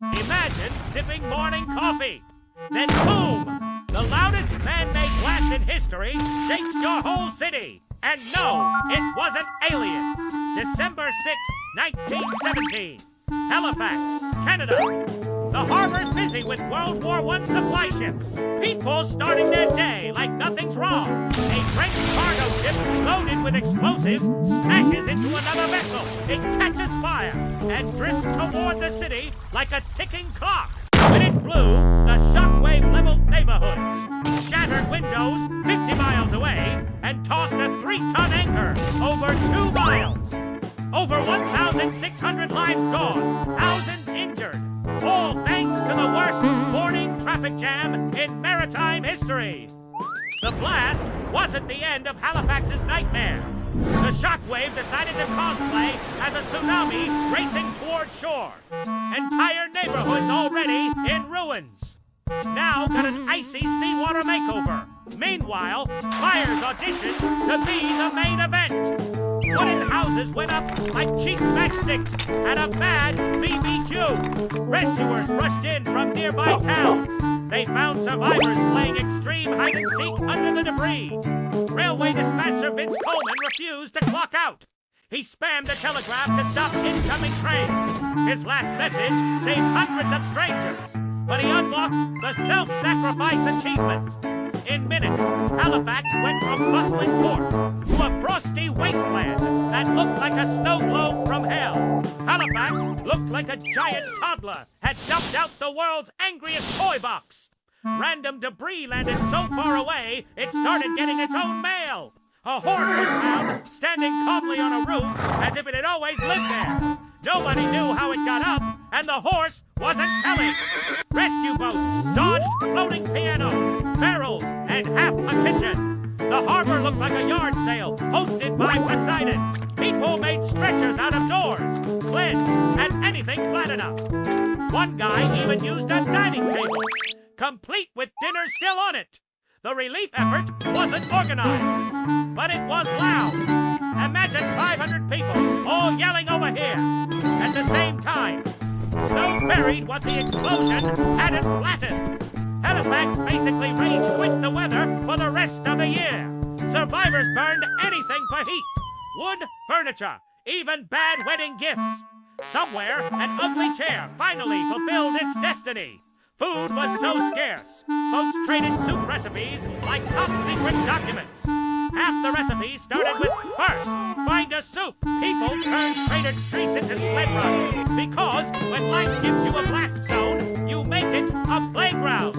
Imagine sipping morning coffee. Then boom! The loudest man-made blast in history shakes your whole city. And no, it wasn't aliens. December 6, 1917. Halifax, Canada. The harbor's busy with World War I supply ships. People starting their day like nothing's wrong. A French cargo ship loaded with explosives smashes into another vessel. It catches fire and drifts toward the city like a ticking clock. When it blew, the shockwave leveled neighborhoods, shattered windows 50 miles away, and tossed a 3-ton anchor over 2 miles. Over 1,600 lives gone, thousands injured, all thanks to the worst morning traffic jam in maritime history. The blast wasn't the end of Halifax's nightmare. The shockwave decided to cosplay as a tsunami racing toward shore. Entire neighborhoods already in ruins. Now got an icy seawater makeover. Meanwhile, fires auditioned to be the main event. Wooden houses went up like cheap matchsticks at a bad BBQ. Rescuers rushed in from nearby towns. They found survivors playing extreme hide-and-seek under the debris. Railway dispatcher Vince Coleman refused to clock out. He spammed the telegraph to stop incoming trains. His last message saved hundreds of strangers, but he unlocked the self-sacrifice achievement. In minutes, Halifax went from bustling port to a frosty wasteland that looked like a snow globe from hell. Halifax looked like a giant toddler had dumped out the world's angriest toy box. Random debris landed so far away, it started getting its own mail. A horse was found standing calmly on a roof as if it had always lived there. Nobody knew how it got up, and the horse wasn't telling. Rescue boats dodged floating pianos, barrels, and half a kitchen. The harbor looked like a yard sale hosted by Poseidon. People made stretchers out of doors, sleds, and anything flat enough. One guy even used a dining table, complete with dinner still on it. The relief effort wasn't organized, but it was loud. Imagine 500 people all yelling over here at the same time. Snow buried what the explosion hadn't flattened. Halifax basically rage quit the weather for the rest of the year. Survivors burned anything for heat. Wood, furniture, even bad wedding gifts. Somewhere, an ugly chair finally fulfilled its destiny. Food was so scarce, folks traded soup recipes like top-secret documents. Half the recipes started with, first, find a soup. People turned cratered streets into sled runs, because when life gives you a blast zone, you make it a playground.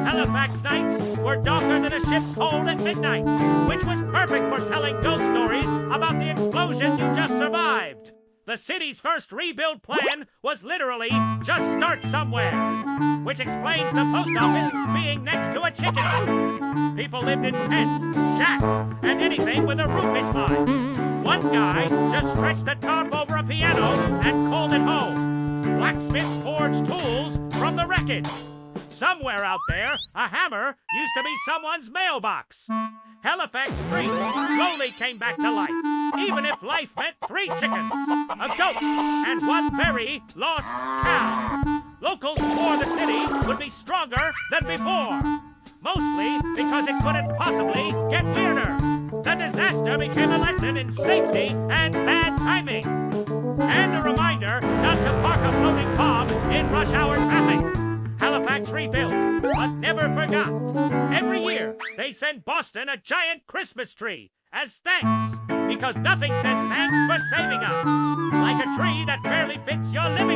Halifax nights were darker than a ship's hold at midnight, which was perfect for telling ghost stories about the explosion you just survived. The city's first rebuild plan was literally just start somewhere, which explains the post office being next to a chicken coop. People lived in tents, shacks, and anything with a roofish line. One guy just stretched a tarp over a piano and called it home. Blacksmiths forged tools from the wreckage. Somewhere out there, a hammer used to be someone's mailbox. Halifax streets slowly came back to life, even if life meant 3 chickens, a goat, and 1 very lost cow. Locals swore the city would be stronger than before, mostly because it couldn't possibly get weirder. The disaster became a lesson in safety and bad timing, and a reminder not to park a floating bomb in rush hour traffic. Halifax rebuilt, but never forgot. Every year, they send Boston a giant Christmas tree as thanks, because nothing says thanks for saving us, like a tree that barely fits your living